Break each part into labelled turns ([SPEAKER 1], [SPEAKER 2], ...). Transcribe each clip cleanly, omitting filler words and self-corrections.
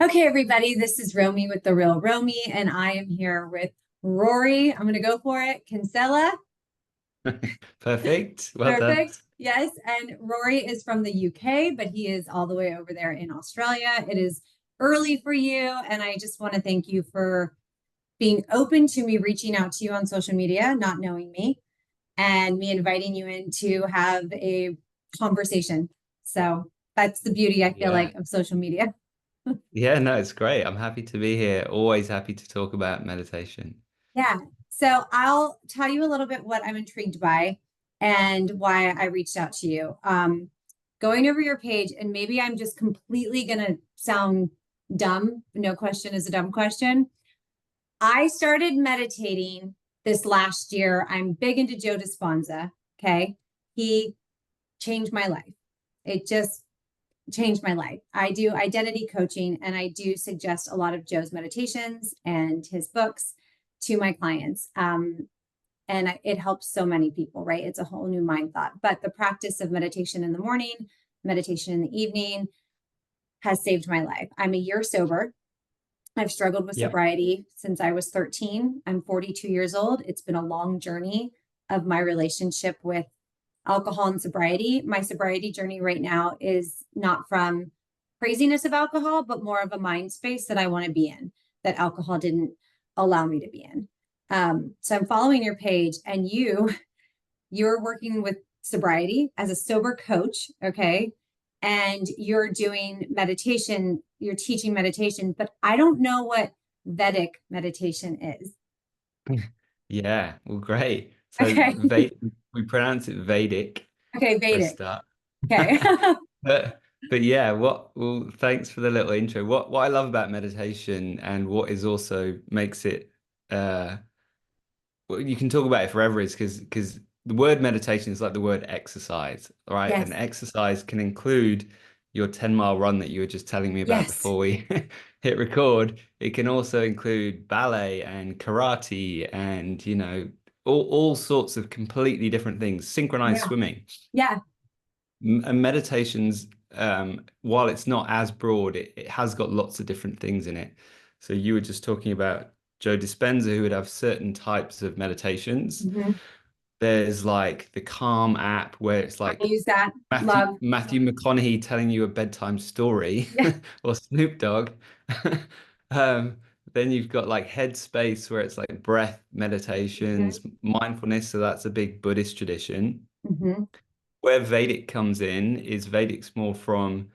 [SPEAKER 1] Okay, everybody, this is Romi with The Real Romi, and I am here with Rory. I'm going to go for it. Kinsella.
[SPEAKER 2] Perfect. Well done.
[SPEAKER 1] Perfect. Yes. And Rory is from the UK, but he is all the way over there in Australia. It is early for you, and I just want to thank you for being open to me reaching out to you on social media, not knowing me, and me inviting you in to have a conversation. So that's the beauty, I feel
[SPEAKER 2] Yeah.
[SPEAKER 1] like, of social media.
[SPEAKER 2] Yeah, no, it's great. I'm happy to be here. Always happy to talk about meditation.
[SPEAKER 1] Yeah. So I'll tell you a little bit what I'm intrigued by and why I reached out to you. Going over your page, and maybe I'm just completely going to sound dumb. No question is a dumb question. I started meditating this last year. I'm big into Joe Dispenza. Okay. He changed my life. It just changed my life. I do identity coaching and I do suggest a lot of Joe's meditations and his books to my clients. And it helps so many people, right? It's a whole new mind thought. But the practice of meditation in the morning, meditation in the evening has saved my life. I'm a year sober. I've struggled with
[SPEAKER 2] Yep.
[SPEAKER 1] sobriety since I was 13. I'm 42 years old. It's been a long journey of my relationship with alcohol and sobriety. My sobriety journey right now is not from craziness of alcohol, but more of a mind space that I want to be in, that alcohol didn't allow me to be in. So I'm following your page, and you're working with sobriety as a sober coach, okay? And you're doing meditation, you're teaching meditation, but I don't know what Vedic meditation is.
[SPEAKER 2] Yeah. Well, great. So
[SPEAKER 1] Okay.
[SPEAKER 2] we pronounce it Vedic
[SPEAKER 1] Okay,
[SPEAKER 2] for a
[SPEAKER 1] Vedic.
[SPEAKER 2] start.
[SPEAKER 1] Okay.
[SPEAKER 2] But yeah, well, thanks for the little intro. What I love about meditation and what is also makes it well, you can talk about it forever is because the word meditation is like the word exercise, right?
[SPEAKER 1] Yes.
[SPEAKER 2] And exercise can include your 10-mile run that you were just telling me about
[SPEAKER 1] Yes.
[SPEAKER 2] before we hit record. It can also include ballet and karate and, all sorts of completely different things, synchronized
[SPEAKER 1] Yeah.
[SPEAKER 2] swimming.
[SPEAKER 1] Yeah.
[SPEAKER 2] And meditations, while it's not as broad, it has got lots of different things in it. So you were just talking about Joe Dispenza, who would have certain types of meditations.
[SPEAKER 1] Mhm.
[SPEAKER 2] There's like the Calm app where it's
[SPEAKER 1] I
[SPEAKER 2] like
[SPEAKER 1] use that.
[SPEAKER 2] Matthew
[SPEAKER 1] Love.
[SPEAKER 2] Matthew McConaughey telling you a bedtime story,
[SPEAKER 1] Yeah.
[SPEAKER 2] or Snoop Dogg. Um, then you've got like Headspace where it's like breath meditations,
[SPEAKER 1] Mhm.
[SPEAKER 2] mindfulness. So that's a big Buddhist tradition.
[SPEAKER 1] Mhm.
[SPEAKER 2] Where Vedic comes in is Vedic's more from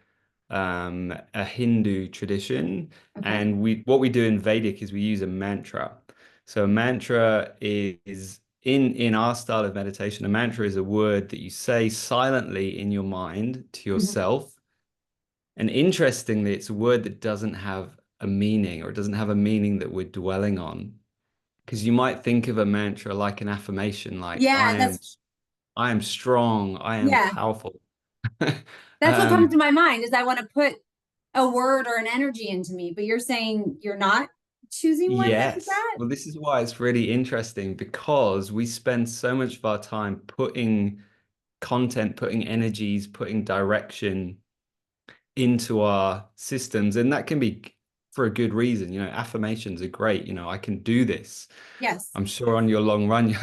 [SPEAKER 2] a Hindu tradition,
[SPEAKER 1] Okay.
[SPEAKER 2] and we what we do in Vedic is we use a mantra. So a mantra is in our style of meditation, a mantra is a word that you say silently in your mind to
[SPEAKER 1] Mhm.
[SPEAKER 2] yourself. And interestingly, it's a word that doesn't have a meaning, or it doesn't have a meaning that we're dwelling on. Because you might think of a mantra like an affirmation, like
[SPEAKER 1] Yeah,
[SPEAKER 2] I am strong, I am
[SPEAKER 1] yeah,
[SPEAKER 2] powerful.
[SPEAKER 1] that's what comes
[SPEAKER 2] Um,
[SPEAKER 1] to my mind is I want to put a word or an energy into me, but you're saying you're not choosing one that is
[SPEAKER 2] yes.
[SPEAKER 1] that?
[SPEAKER 2] Well, this is why it's really interesting because we spend so much of our time putting content, putting energies, putting direction into our systems. And that can be for a good reason. Affirmations are great. I can do this.
[SPEAKER 1] Yes.
[SPEAKER 2] I'm sure on your long run,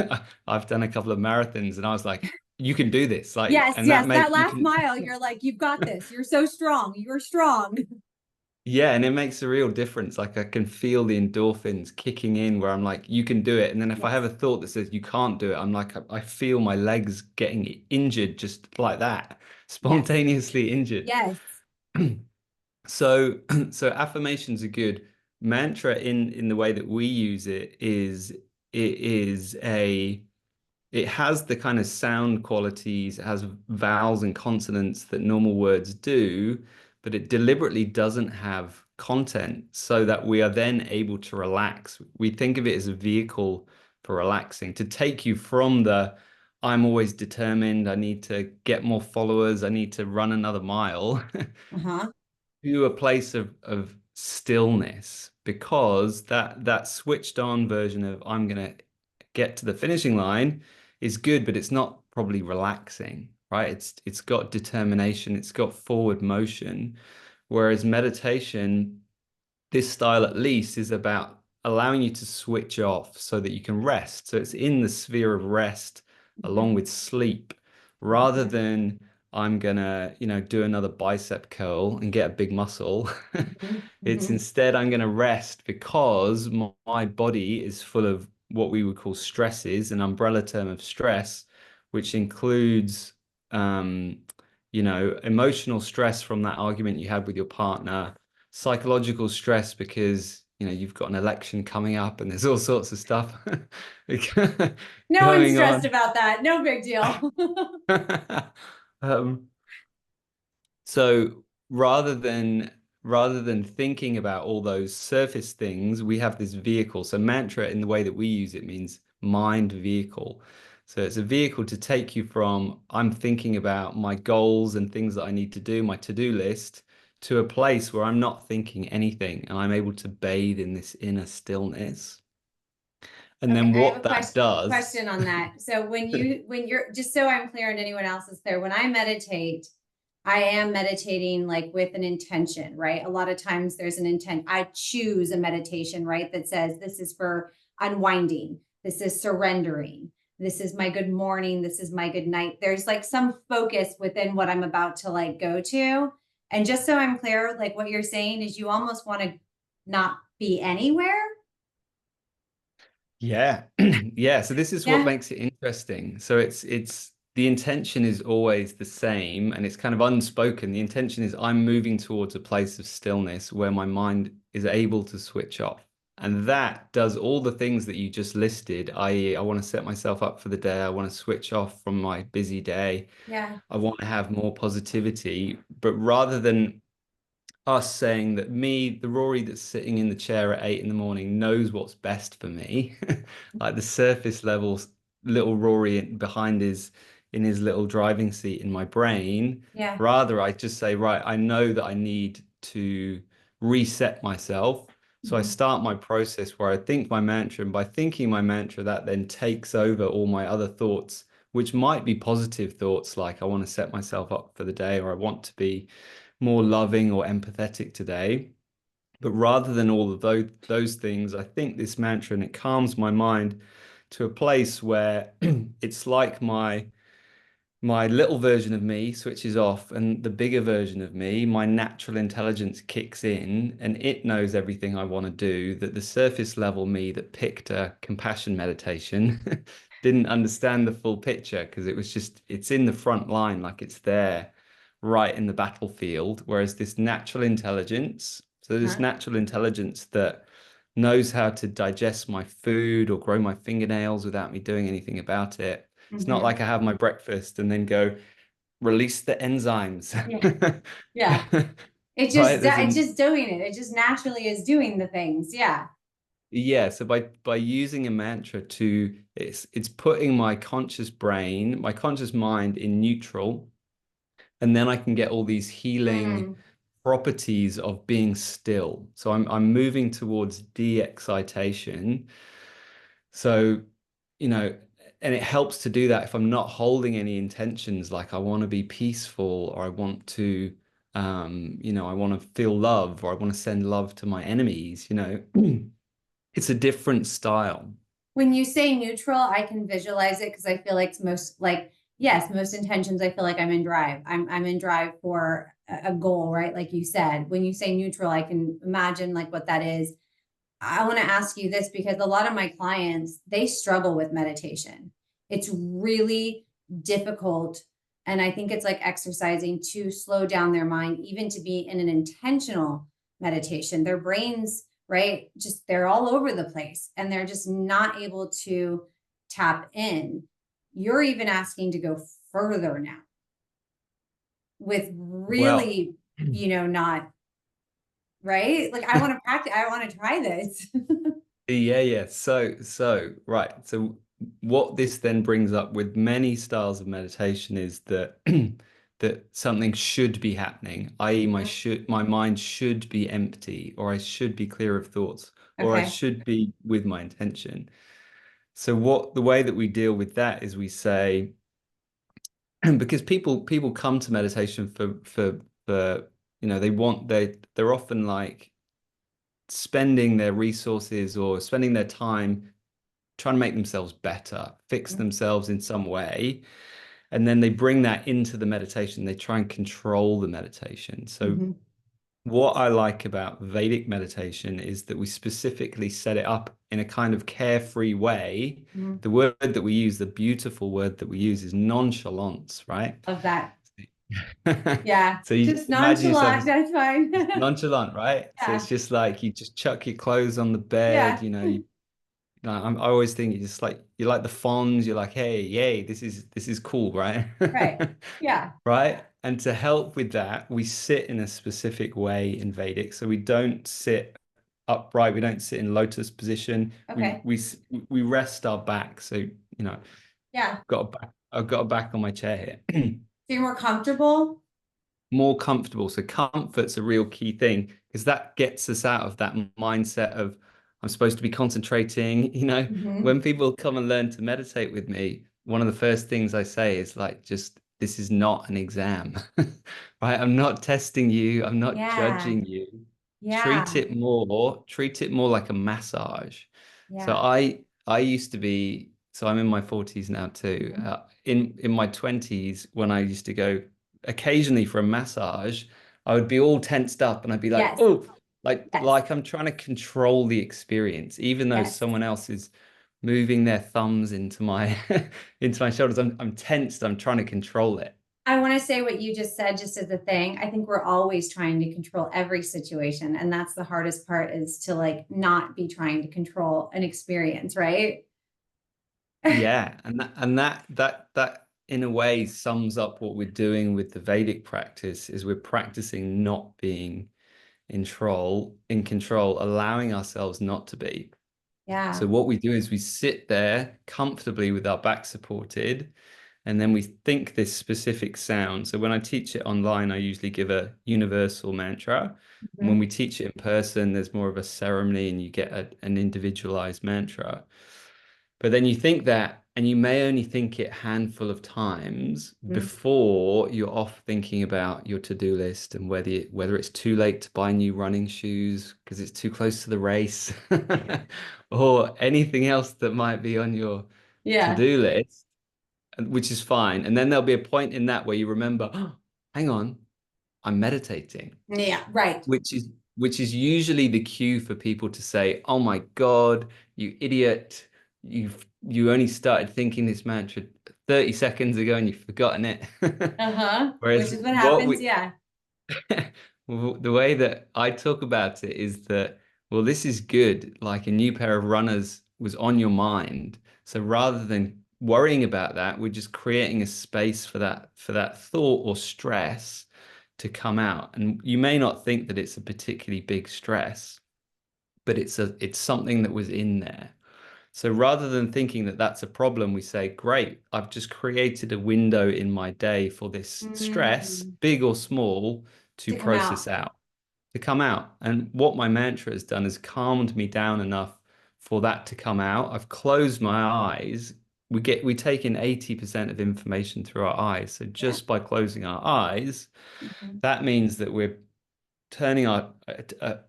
[SPEAKER 2] I've done a couple of marathons and I was like, you can do this. Like,
[SPEAKER 1] Yes,
[SPEAKER 2] and that
[SPEAKER 1] yes.
[SPEAKER 2] make
[SPEAKER 1] That
[SPEAKER 2] you
[SPEAKER 1] last
[SPEAKER 2] can
[SPEAKER 1] mile, you're like, you've got this. You're so strong. You're strong.
[SPEAKER 2] Yeah, and it makes a real difference. Like I can feel the endorphins kicking in where I'm like, you can do it. And then if I have
[SPEAKER 1] Yes.
[SPEAKER 2] a thought that says you can't do it, I'm like, I feel my legs getting injured just like that,
[SPEAKER 1] Yes.
[SPEAKER 2] spontaneously injured.
[SPEAKER 1] Yes.
[SPEAKER 2] So, so affirmations are good. Mantra in the way that we use it is it has the kind of sound qualities, it has vowels and consonants that normal words do, but it deliberately doesn't have content so that we are then able to relax. We think of it as a vehicle for relaxing, to take you from the I'm always determined, I need to get more followers, I need to run another mile,
[SPEAKER 1] Uh-huh.
[SPEAKER 2] to a place of stillness, because that switched on version of I'm gonna get to the finishing line is good, but it's not probably relaxing, right? It's got determination, it's got forward motion, whereas meditation this style at least is about allowing you to switch off so that you can rest. So it's in the sphere of rest along
[SPEAKER 1] Mhm.
[SPEAKER 2] with sleep, rather than I'm gonna, do another bicep curl and get a big muscle.
[SPEAKER 1] Mhm.
[SPEAKER 2] It's
[SPEAKER 1] Mhm.
[SPEAKER 2] instead I'm gonna rest because my body is full of what we would call stresses, an umbrella term of stress, which includes emotional stress from that argument you had with your partner, psychological stress because you've got an election coming up and there's all sorts of stuff
[SPEAKER 1] No one's
[SPEAKER 2] going
[SPEAKER 1] stressed
[SPEAKER 2] on.
[SPEAKER 1] about that. No big deal.
[SPEAKER 2] um, so rather than thinking about all those surface things, we have this vehicle. So mantra in the way that we use it means mind vehicle. So it's a vehicle to take you from I'm thinking about my goals and things that I need to do, my to-do list, to a place where I'm not thinking anything and I'm able to bathe in this inner stillness. And
[SPEAKER 1] Okay,
[SPEAKER 2] then
[SPEAKER 1] I have a
[SPEAKER 2] what that does.
[SPEAKER 1] question on that. So when you're, just so I'm clear and anyone else is clear, when I meditate, I am meditating like with an intention, right? A lot of times there's an intent. I choose a meditation, right? That says this is for unwinding. This is surrendering. This is my good morning. This is my good night. There's like some focus within what I'm about to like go to. And just so I'm clear, like what you're saying is you almost want to not be anywhere.
[SPEAKER 2] Yeah. Yeah. So this is what
[SPEAKER 1] Yeah.
[SPEAKER 2] makes it interesting. So it's the intention is always the same and it's kind of unspoken. The intention is I'm moving towards a place of stillness where my mind is able to switch off. And that does all the things that you just listed, i.e., I want to set myself up for the day. I want to switch off from my busy day.
[SPEAKER 1] Yeah.
[SPEAKER 2] I want to have more positivity. But rather than us saying that me, the Rory that's sitting in the chair at 8 in the morning, knows what's best for me. Like the surface level little Rory behind his in his little driving seat in my brain.
[SPEAKER 1] Yeah.
[SPEAKER 2] Rather, I just say, right, I know that I need to reset myself. So I
[SPEAKER 1] Mhm.
[SPEAKER 2] start my process where I think my mantra, and by thinking my mantra, that then takes over all my other thoughts, which might be positive thoughts like I want to set myself up for the day or I want to be more loving or empathetic today. But rather than all of those things, I think this mantra and it calms my mind to a place where it's like my little version of me switches off and the bigger version of me, my natural intelligence kicks in and it knows everything I want to do that the surface level me that picked a compassion meditation didn't understand the full picture because it's in the front line, like it's there right in the battlefield. Whereas this
[SPEAKER 1] Uh-huh.
[SPEAKER 2] natural intelligence that knows how to digest my food or grow my fingernails without me doing anything about it. It's not
[SPEAKER 1] Mhm.
[SPEAKER 2] like I have my breakfast and then go release the enzymes.
[SPEAKER 1] Yeah. Yeah.
[SPEAKER 2] Right?
[SPEAKER 1] It's just doing it. It just naturally is doing the things. Yeah.
[SPEAKER 2] Yeah, so by using a mantra to it's putting my conscious brain, my conscious mind in neutral, and then I can get all these healing
[SPEAKER 1] Mm.
[SPEAKER 2] properties of being still. So I'm moving towards de-excitation. So, you know, and it helps to do that if I'm not holding any intentions, like I want to be peaceful or I want to, I want to feel love or I want to send love to my enemies. It's a different style.
[SPEAKER 1] When you say neutral, I can visualize it because I feel like it's most like, yes, most intentions, I feel like I'm in drive. I'm in drive for a goal, right? Like you said, when you say neutral, I can imagine like what that is. I want to ask you this because a lot of my clients, they struggle with meditation. It's really difficult. And I think it's like exercising to slow down their mind, even to be in an intentional meditation. Their brains, right? Just they're all over the place and they're just not able to tap in. You're even asking to go further now with
[SPEAKER 2] Well,
[SPEAKER 1] really, not right. Like I want to practice, I want to try this.
[SPEAKER 2] yeah. So right. So what this then brings up with many styles of meditation is that that something should be happening, i.e., my mind should be empty, or I should be clear of thoughts, or I
[SPEAKER 1] Okay.
[SPEAKER 2] should be with my intention. So the way that we deal with that is we say, because people come to meditation for they're often like spending their resources or spending their time trying to make themselves better, fix themselves in some way. And then they bring that into the meditation. They try and control the meditation. So
[SPEAKER 1] Mm-hmm.
[SPEAKER 2] what I like about Vedic meditation is that we specifically set it up in a kind of carefree way.
[SPEAKER 1] Mm-hmm.
[SPEAKER 2] The word that we use, the beautiful word that we use is nonchalance, right?
[SPEAKER 1] Of that. Yeah.
[SPEAKER 2] So you
[SPEAKER 1] Just
[SPEAKER 2] just imagine yourself
[SPEAKER 1] nonchalant.
[SPEAKER 2] as
[SPEAKER 1] That's fine.
[SPEAKER 2] nonchalant, right? So
[SPEAKER 1] Yeah.
[SPEAKER 2] it's just like you just chuck your clothes on the
[SPEAKER 1] Yeah.
[SPEAKER 2] bed, I always think you just like you're like the Fonz. You're like, hey, yay, this is cool, right?
[SPEAKER 1] Right. Yeah.
[SPEAKER 2] Right. And to help with that, we sit in a specific way in Vedic. So we don't sit upright. We don't sit in lotus position. We
[SPEAKER 1] Okay.
[SPEAKER 2] we we rest our back. So
[SPEAKER 1] Yeah.
[SPEAKER 2] I've got a back on my chair here.
[SPEAKER 1] So you're more comfortable.
[SPEAKER 2] More comfortable. So comfort's a real key thing because that gets us out of that mindset of I'm supposed to be concentrating.
[SPEAKER 1] Mm-hmm.
[SPEAKER 2] When people come and learn to meditate with me, one of the first things I say is like, just this is not an exam, right? I'm not testing you. I'm not
[SPEAKER 1] Yeah.
[SPEAKER 2] judging you.
[SPEAKER 1] Yeah.
[SPEAKER 2] Treat it more like a massage. So
[SPEAKER 1] Yeah.
[SPEAKER 2] I used to be, so I'm in my 40s now too.
[SPEAKER 1] Mhm.
[SPEAKER 2] In my 20s, when I used to go occasionally for a massage, I would be all tensed up and I'd be like,
[SPEAKER 1] Yes.
[SPEAKER 2] oh,
[SPEAKER 1] Yes.
[SPEAKER 2] like I'm trying to control the experience, even though
[SPEAKER 1] Yes.
[SPEAKER 2] someone else is moving their thumbs into my into my shoulders. I'm tensed. I'm trying to control it.
[SPEAKER 1] I want to say what you just said, just as a thing. I think we're always trying to control every situation. And that's the hardest part, is to like not be trying to control an experience, right?
[SPEAKER 2] Yeah, and that in a way sums up what we're doing with the Vedic practice is we're practicing not being in control, allowing ourselves not to be. So
[SPEAKER 1] Yeah.
[SPEAKER 2] what we do is we sit there comfortably with our back supported, and then we think this specific sound. So when I teach it online, I usually give a universal mantra. And when
[SPEAKER 1] Mhm.
[SPEAKER 2] we teach it in person, there's more of a ceremony and you get an individualized mantra. But then you think that, and you may only think it a handful of times
[SPEAKER 1] Mhm.
[SPEAKER 2] before you're off thinking about your to-do list and whether it's too late to buy new running shoes because it's too close to the race, or anything else that might be on your
[SPEAKER 1] Yeah.
[SPEAKER 2] to-do list, which is fine. And then there'll be a point in that where you remember, oh, hang on, I'm meditating,
[SPEAKER 1] Yeah. Right.
[SPEAKER 2] which is usually the cue for people to say, "Oh my God, you idiot! You only started thinking this mantra 30 seconds ago and you've forgotten it."
[SPEAKER 1] Uh-huh. Which
[SPEAKER 2] Whereas
[SPEAKER 1] is what happens. Yeah.
[SPEAKER 2] well, the way that I talk about it is that, well, this is good. Like a new pair of runners was on your mind. So rather than worrying about that, we're just creating a space for that thought or stress to come out. And you may not think that it's a particularly big stress, but it's something that was in there. So rather than thinking that that's a problem, we say, great, I've just created a window in my day for this stress,
[SPEAKER 1] Mm.
[SPEAKER 2] big or small, to
[SPEAKER 1] To come
[SPEAKER 2] process
[SPEAKER 1] out.
[SPEAKER 2] out, to come out. And what my mantra has done is calmed me down enough for that to come out. I've closed my eyes. We take in 80% of information through our eyes. So
[SPEAKER 1] Yeah.
[SPEAKER 2] just by closing our eyes,
[SPEAKER 1] Mhm.
[SPEAKER 2] that means that we're turning our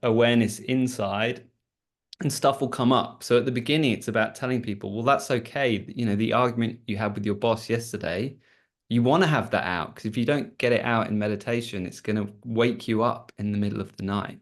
[SPEAKER 2] awareness inside and stuff will come up. So at the beginning, it's about telling people, well, that's okay. The argument you had with your boss yesterday, you want to have that out because if you don't get it out in meditation, it's going to wake you up in the middle of the night.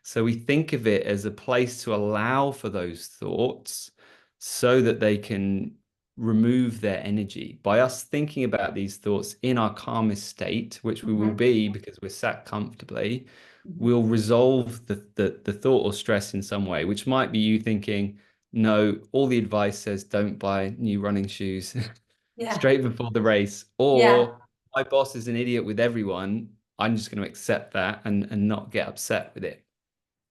[SPEAKER 2] So we think of it as a place to allow for those thoughts so that they can remove their energy. By us thinking about these thoughts in our calmest state, which we will
[SPEAKER 1] Mhm.
[SPEAKER 2] be because we're sat comfortably,
[SPEAKER 1] Mhm.
[SPEAKER 2] we'll resolve the thought or stress in some way, which might be you thinking, no, all the advice says don't buy new running shoes
[SPEAKER 1] Yeah.
[SPEAKER 2] straight before the race,
[SPEAKER 1] Yeah.
[SPEAKER 2] or my boss is an idiot with everyone. I'm just going to accept that and not get upset with it.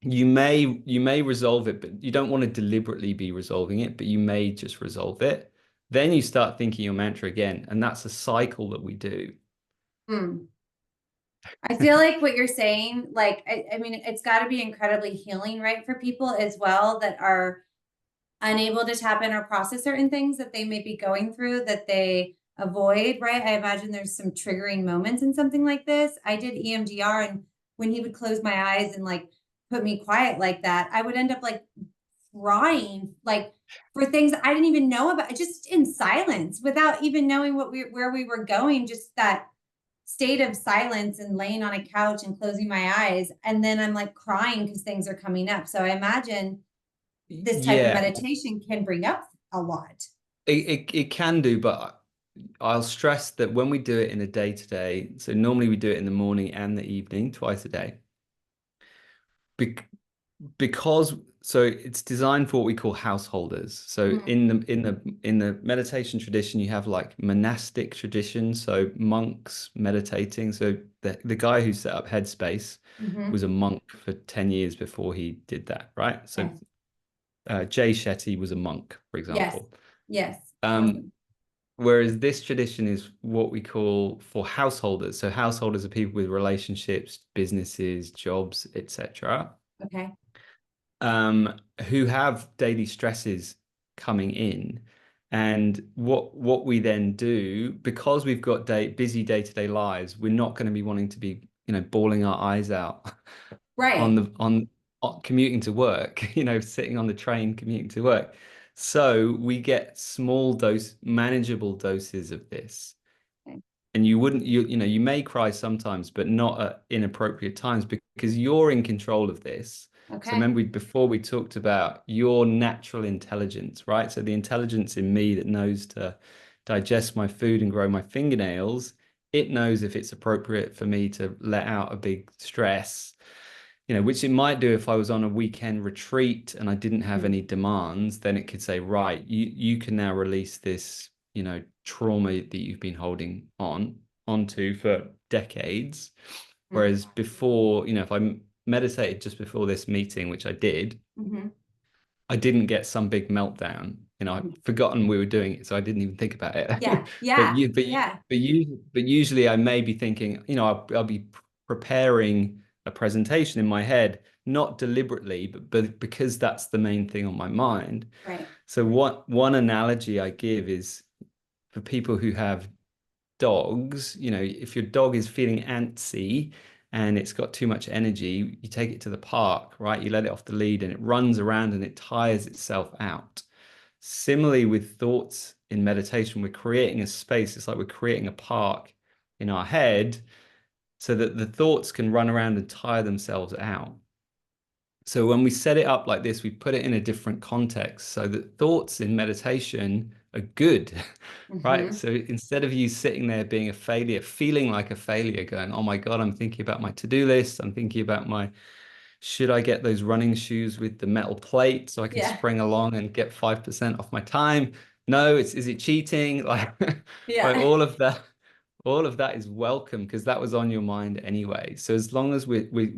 [SPEAKER 2] You may resolve it, but you don't want to deliberately be resolving it, but you may just resolve it. Then you start thinking your mantra again, and that's a cycle that we do.
[SPEAKER 1] Mm. I feel like what you're saying, like, I mean, it's got to be incredibly healing, right, for people as well that are unable to tap in or process certain things that they may be going through that they avoid, right? I imagine there's some triggering moments in something like this. I did EMDR, and when he would close my eyes and like put me quiet like that, I would end up like crying, like for things I didn't even know about, just in silence without even knowing where we were going, just that state of silence and laying on a couch and closing my eyes. And then I'm like crying because things are coming up. So I imagine this type of
[SPEAKER 2] Yeah,
[SPEAKER 1] meditation can bring up a lot.
[SPEAKER 2] it can do, but I'll stress that when we do it in a day to day, so normally we do it in the morning and the evening, twice a day. Bec because so it's designed for what we call householders. So
[SPEAKER 1] Mm-hmm.
[SPEAKER 2] in the meditation tradition, you have like monastic tradition, so monks meditating. So the guy who set up Headspace
[SPEAKER 1] Mm-hmm.
[SPEAKER 2] was a monk for 10 years before he did that, right? So
[SPEAKER 1] Yes.
[SPEAKER 2] Jay Shetty was a monk, for
[SPEAKER 1] Yes.
[SPEAKER 2] example.
[SPEAKER 1] Yes.
[SPEAKER 2] Um,
[SPEAKER 1] Awesome.
[SPEAKER 2] Whereas this tradition is what we call for householders. So householders are people with relationships, businesses, jobs, etc.,
[SPEAKER 1] Okay.
[SPEAKER 2] who have daily stresses coming in. And what we then do, because we've got busy day-to-day lives, we're not going to be wanting to be, bawling our eyes out on
[SPEAKER 1] Right.
[SPEAKER 2] commuting to work, sitting on the train commuting to work. So we get manageable doses of this.
[SPEAKER 1] Okay.
[SPEAKER 2] And you may cry sometimes, but not at inappropriate times because you're in control of this. So
[SPEAKER 1] Okay.
[SPEAKER 2] remember before we talked about your natural intelligence, right? So the intelligence in me that knows to digest my food and grow my fingernails, it knows if it's appropriate for me to let out a big stress, which it might do if I was on a weekend retreat and I didn't have
[SPEAKER 1] Mm-hmm.
[SPEAKER 2] any demands, then it could say, right, you can now release this, trauma that you've been holding onto for decades. Whereas before, if I meditated just before this meeting, which I did,
[SPEAKER 1] Mm-hmm.
[SPEAKER 2] I didn't get some big meltdown. I'd forgotten we were doing it, so I didn't even think about it.
[SPEAKER 1] Yeah.
[SPEAKER 2] But
[SPEAKER 1] Yeah.
[SPEAKER 2] you, but you,
[SPEAKER 1] Yeah.
[SPEAKER 2] but usually I may be thinking, I'll be preparing a presentation in my head, not deliberately, but because that's the main thing on my mind.
[SPEAKER 1] Right.
[SPEAKER 2] So what one analogy I give is for people who have dogs, if your dog is feeling antsy and it's got too much energy, you take it to the park, right? You let it off the lead and it runs around and it tires itself out. Similarly, with thoughts in meditation, we're creating a space. It's like we're creating a park in our head so that the thoughts can run around and tire themselves out. So when we set it up like this, we put it in a different context so that thoughts in meditation are good, right?
[SPEAKER 1] Mm-hmm.
[SPEAKER 2] So instead of you sitting there being a failure, feeling like a failure, going, oh my God, I'm thinking about my to-do list. I'm thinking about should I get those running shoes with the metal plate so I can
[SPEAKER 1] Yeah.
[SPEAKER 2] spring along and get 5% off my time? No, is it cheating? Like, like
[SPEAKER 1] Yeah.
[SPEAKER 2] all of that is welcome because that was on your mind anyway. So as long as we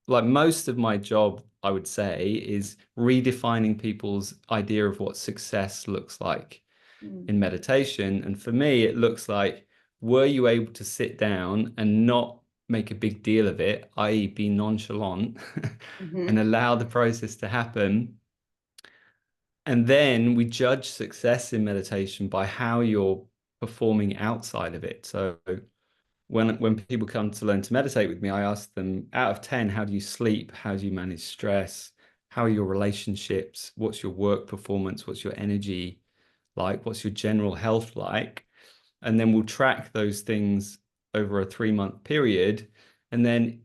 [SPEAKER 2] like most of my job, I would say, is redefining people's idea of what success looks like
[SPEAKER 1] Mm-hmm.
[SPEAKER 2] in meditation. And for me, it looks like, were you able to sit down and not make a big deal of it, i.e., be nonchalant and allow the process to happen? And then we judge success in meditation by how you're performing outside of it. So when people come to learn to meditate with me, I ask them, out of 10, how do you sleep? How do you manage stress? How are your relationships? What's your work performance? What's your energy like? What's your general health like? And then we'll track those things over a 3-month period. And then,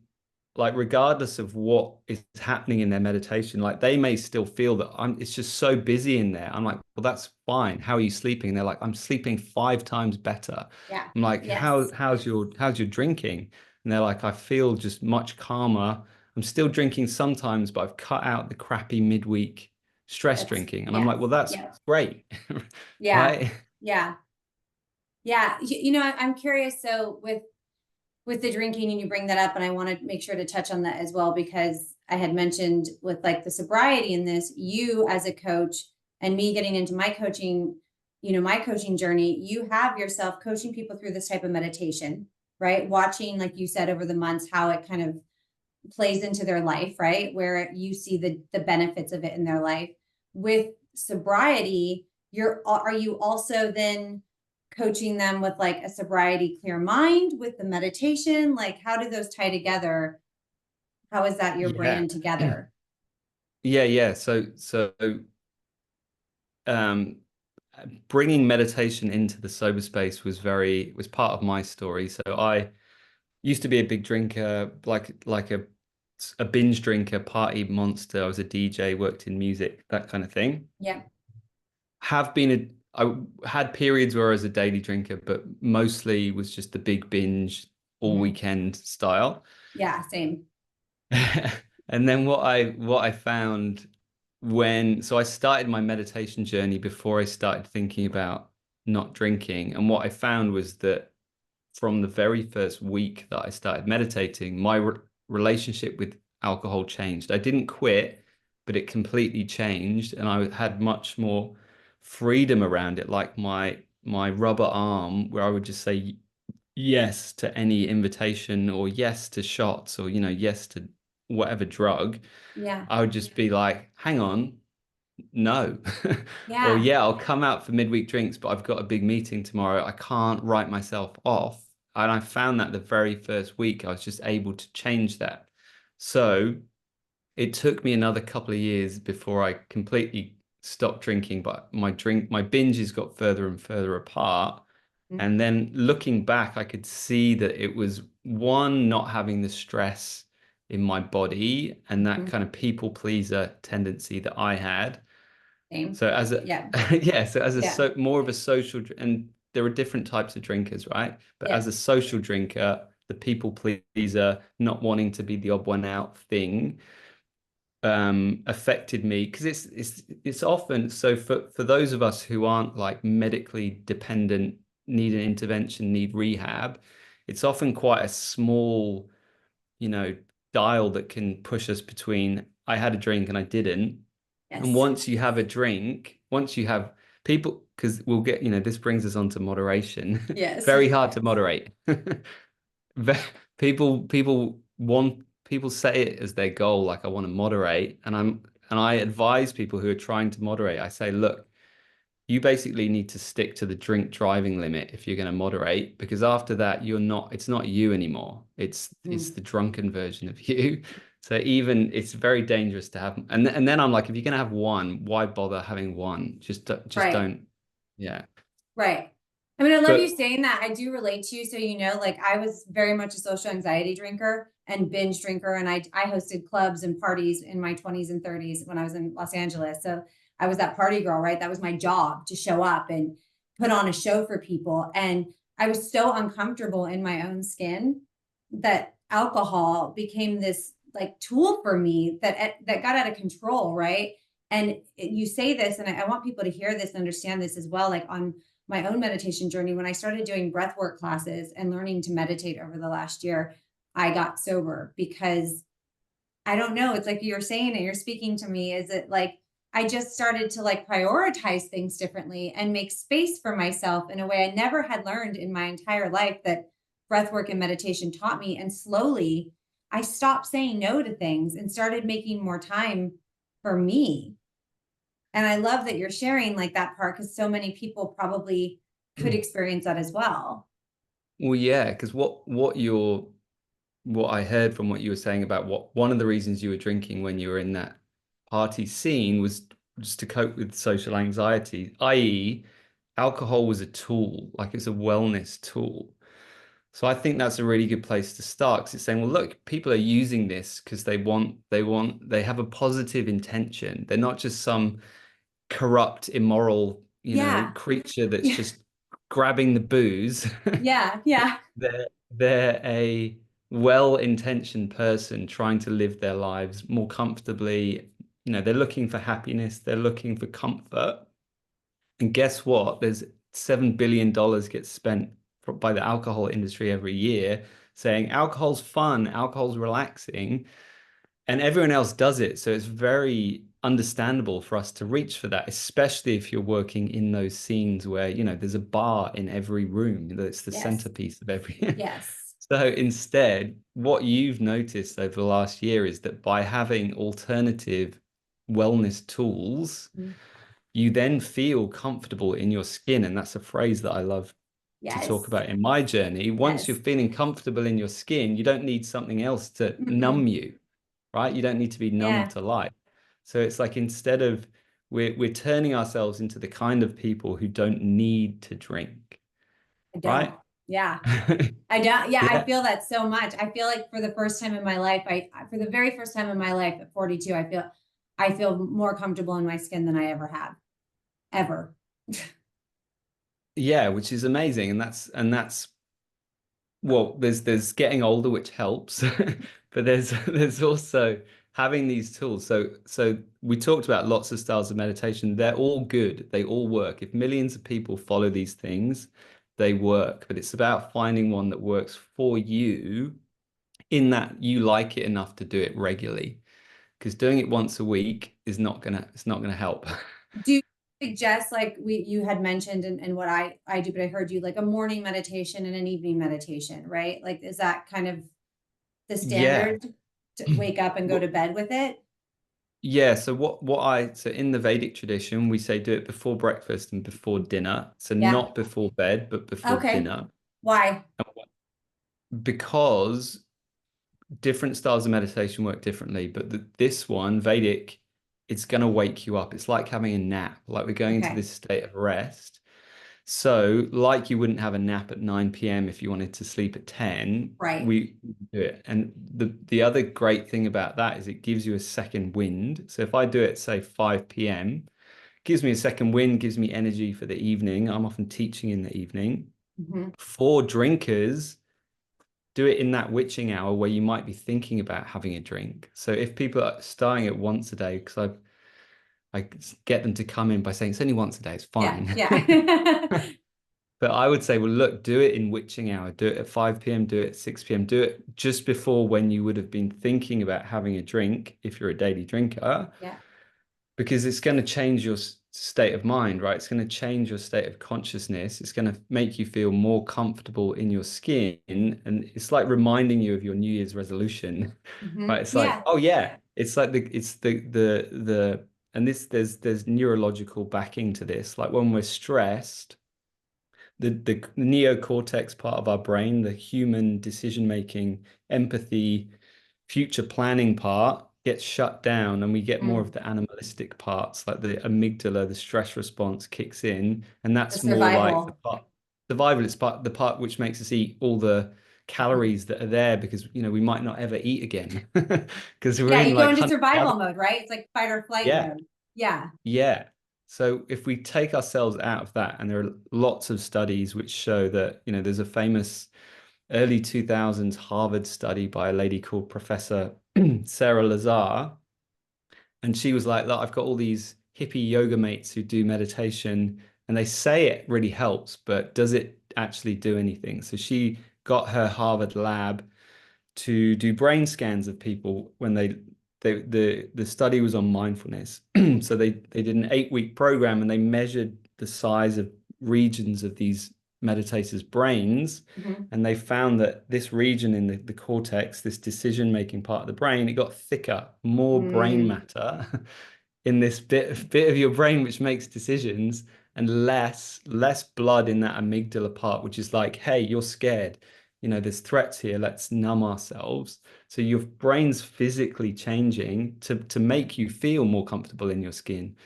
[SPEAKER 2] like, regardless of what is happening in their meditation, like they may still feel that it's just so busy in there. I'm like, well, that's fine. How are you sleeping? And they're like, I'm sleeping 5 times better.
[SPEAKER 1] Yeah.
[SPEAKER 2] I'm like,
[SPEAKER 1] Yes.
[SPEAKER 2] how's your drinking? And they're like, I feel just much calmer. I'm still drinking sometimes, but I've cut out the crappy midweek stress
[SPEAKER 1] That's,
[SPEAKER 2] drinking. And I'm
[SPEAKER 1] yeah.
[SPEAKER 2] like, well, that's
[SPEAKER 1] Yeah.
[SPEAKER 2] great.
[SPEAKER 1] Yeah.
[SPEAKER 2] Right?
[SPEAKER 1] Yeah. Yeah. I'm curious. So with the drinking, and you bring that up, and I want to make sure to touch on that as well, because I had mentioned with like the sobriety in this, you as a coach and me getting into my coaching, my coaching journey, you have yourself coaching people through this type of meditation, right? Watching, like you said, over the months, how it kind of plays into their life, right? Where you see the benefits of it in their life. With sobriety, are you also then coaching them with like a sobriety clear mind with the meditation? Like, how do those tie together How is that your
[SPEAKER 2] Yeah.
[SPEAKER 1] brand together?
[SPEAKER 2] Yeah. So um, bringing meditation into the sober space was part of my story. So I used to be a big drinker, like a binge drinker, party monster. I was a DJ, worked in music, that kind of thing.
[SPEAKER 1] Yeah.
[SPEAKER 2] Have been I had periods where I was a daily drinker, but mostly was just the big binge all
[SPEAKER 1] Mhm.
[SPEAKER 2] weekend style.
[SPEAKER 1] Yeah, same.
[SPEAKER 2] And then what I found so I started my meditation journey before I started thinking about not drinking. And what I found was that from the very first week that I started meditating, my relationship with alcohol changed. I didn't quit, but it completely changed, and I had much more freedom around it, like my rubber arm, where I would just say yes to any invitation or yes to shots or yes to whatever drug.
[SPEAKER 1] Yeah.
[SPEAKER 2] I would just be like, hang on, no. Or
[SPEAKER 1] Yeah.
[SPEAKER 2] yeah, I'll come out for midweek drinks, but I've got a big meeting tomorrow. I can't write myself off. And I found that the very first week, I was just able to change that. So it took me another couple of years before I completely stopped drinking, but my binges got further and further apart. And then looking back, I could see that it was one, not having the stress in my body and that
[SPEAKER 1] Mhm.
[SPEAKER 2] kind of people pleaser tendency that I had.
[SPEAKER 1] Same.
[SPEAKER 2] So as a
[SPEAKER 1] Yeah.
[SPEAKER 2] yeah, so as a
[SPEAKER 1] Yeah.
[SPEAKER 2] more of a social and there are different types of drinkers, right? But
[SPEAKER 1] Yeah.
[SPEAKER 2] as a social drinker, the people pleaser, not wanting to be the odd one out thing, affected me because it's often so for those of us who aren't like medically dependent, need an intervention, need rehab, it's often quite a small, you know, dial that can push us between I had a drink and I didn't. And
[SPEAKER 1] Yes.
[SPEAKER 2] once you have a drink, once you have people, because we'll get, this brings us on to moderation.
[SPEAKER 1] Yes.
[SPEAKER 2] Very hard to moderate. People say it as their goal, like I want to moderate. And I advise people who are trying to moderate, I say, look, you basically need to stick to the drink driving limit if you're going to moderate, because after that it's not you anymore. It's
[SPEAKER 1] Mm.
[SPEAKER 2] the drunken version of you. So even it's very dangerous to have, and then I'm like, if you're going to have one, why bother having one? Just
[SPEAKER 1] Right.
[SPEAKER 2] don't. Yeah.
[SPEAKER 1] Right. I mean, I love you
[SPEAKER 2] But
[SPEAKER 1] saying that. I do relate to you. So, like I was very much a social anxiety drinker and binge drinker. And I hosted clubs and parties in my 20s and 30s when I was in Los Angeles. So I was that party girl, right? That was my job, to show up and put on a show for people. And I was so uncomfortable in my own skin that alcohol became this like tool for me that got out of control, right? And you say this, and I want people to hear this and understand this as well. Like on my own meditation journey, when I started doing breath work classes and learning to meditate over the last year, I got sober because I don't know. It's like you're saying it, you're speaking to me. Is it like I just started to like prioritize things differently and make space for myself in a way I never had learned in my entire life that breath work and meditation taught me. And slowly I stopped saying no to things and started making more time for me. And I love that you're sharing like that part because so many people probably could experience that as well.
[SPEAKER 2] well, yeah, because what I heard from what you were saying about what one of the reasons you were drinking when you were in that party scene was just to cope with social anxiety, i.e., alcohol was a tool, like it's a wellness tool. So I think that's a really good place to start because it's saying, well, look, people are using this because they have a positive intention. They're not just some corrupt, immoral,
[SPEAKER 1] Yeah.
[SPEAKER 2] creature that's
[SPEAKER 1] Yeah.
[SPEAKER 2] just grabbing the booze.
[SPEAKER 1] Yeah. Yeah.
[SPEAKER 2] They're a well-intentioned person trying to live their lives more comfortably. They're looking for happiness, they're looking for comfort. And guess what? There's $7 billion gets spent by the alcohol industry every year saying alcohol's fun, alcohol's relaxing, and everyone else does it. So it's very understandable for us to reach for that, especially if you're working in those scenes where, there's a bar in every room. That's the
[SPEAKER 1] Yes.
[SPEAKER 2] centerpiece of every.
[SPEAKER 1] Yes.
[SPEAKER 2] So instead, what you've noticed over the last year is that by having alternative wellness tools,
[SPEAKER 1] Mm.
[SPEAKER 2] you then feel comfortable in your skin. And that's a phrase that I love to talk
[SPEAKER 1] Yes.
[SPEAKER 2] about in my journey. Once you're
[SPEAKER 1] Yes.
[SPEAKER 2] feeling comfortable in your skin, you don't need something else to numb
[SPEAKER 1] Mm-mm.
[SPEAKER 2] you. right? You don't need to be numb
[SPEAKER 1] Yeah,
[SPEAKER 2] to life. So it's like instead of we're turning ourselves into the kind of people who don't need to drink,
[SPEAKER 1] I don't.
[SPEAKER 2] right?
[SPEAKER 1] Yeah. I don't. Yeah, I
[SPEAKER 2] Yeah.
[SPEAKER 1] feel that so much. I feel like for the first time in my life, for the very first time in my life at 42, I feel more comfortable in my skin than I ever have, ever.
[SPEAKER 2] Yeah, which is amazing. And that's well, there's getting older, which helps, but there's also having these tools. So we talked about lots of styles of meditation. They're all good. They all work. If millions of people follow these things, they work. But it's about finding one that works for you in that you like it enough to do it regularly. Because doing it once a week is not gonna it's not gonna help.
[SPEAKER 1] Do you suggest like you had mentioned and what I do, but I heard you like a morning meditation and an evening meditation, right? Like, is that kind of the
[SPEAKER 2] Yeah.
[SPEAKER 1] standard to wake up and go to bed with it?
[SPEAKER 2] Yeah, so so in the Vedic tradition, we say do it before breakfast and before dinner. So
[SPEAKER 1] Yeah.
[SPEAKER 2] not before bed, but before
[SPEAKER 1] Okay.
[SPEAKER 2] dinner.
[SPEAKER 1] Why?
[SPEAKER 2] Because different styles of meditation work differently, but this one, Vedic, it's going to wake you up. It's like having a nap, like we're going into
[SPEAKER 1] Okay.
[SPEAKER 2] this state of rest. So, like you wouldn't have a nap at 9 p.m. if you wanted to sleep at 10,
[SPEAKER 1] Right.
[SPEAKER 2] we do it. And the other great thing about that is it gives you a second wind. So if I do it, say 5 p.m., gives me a second wind, gives me energy for the evening. I'm often teaching in the evening.
[SPEAKER 1] Mhm.
[SPEAKER 2] For drinkers, do it in that witching hour where you might be thinking about having a drink. So if people are starting it once a day, because I get them to come in by saying it's only once a day, it's
[SPEAKER 1] Yeah.
[SPEAKER 2] fine.
[SPEAKER 1] Yeah.
[SPEAKER 2] But I would say, well, look, do it in witching hour. Do it at 5 p.m., do it at 6 p.m., do it just before when you would have been thinking about having a drink if you're a daily drinker,
[SPEAKER 1] Yeah.
[SPEAKER 2] because it's going to change your state of mind, right? It's going to change your state of consciousness. It's going to make you feel more comfortable in your skin. And it's like reminding you of your New Year's resolution, right? It's like,
[SPEAKER 1] Yeah.
[SPEAKER 2] oh yeah, it's like and there's neurological backing to this. Like when we're stressed, the neocortex part of our brain, the human decision making, empathy, future planning part gets shut down, and we get more of
[SPEAKER 1] Mm.
[SPEAKER 2] the animalistic parts, like the amygdala, the stress response kicks in, and
[SPEAKER 1] The
[SPEAKER 2] that's more like the
[SPEAKER 1] survival.
[SPEAKER 2] part survival. It's the part which makes us eat all the
[SPEAKER 1] Mhm.
[SPEAKER 2] calories that are there because we might not ever eat again because we're
[SPEAKER 1] Yeah,
[SPEAKER 2] in
[SPEAKER 1] you go
[SPEAKER 2] like
[SPEAKER 1] into
[SPEAKER 2] hunter
[SPEAKER 1] survival
[SPEAKER 2] gatherer.
[SPEAKER 1] mode, right? It's like fight or flight
[SPEAKER 2] Yeah,
[SPEAKER 1] mode. Yeah.
[SPEAKER 2] yeah. So if we take ourselves out of that, and there are lots of studies which show that, there's a famous early 2000s Harvard study by a lady called Professor Sarah Lazar. And she was like, look, I've got all these hippie yoga mates who do meditation, and they say it really helps, but does it actually do anything? So she got her Harvard lab to do brain scans of people when the study was on mindfulness. So they did an 8-week program, and they measured the size of regions of these meditators' brains,
[SPEAKER 1] Mhm.
[SPEAKER 2] and they found that this region in the cortex, this decision-making part of the brain, it got thicker, more brain
[SPEAKER 1] Mm.
[SPEAKER 2] matter in this bit of your brain which makes decisions, and less blood in that amygdala part, which is like, hey, you're scared. There's threats here. Let's numb ourselves. So your brain's physically changing to make you feel more comfortable in your skin.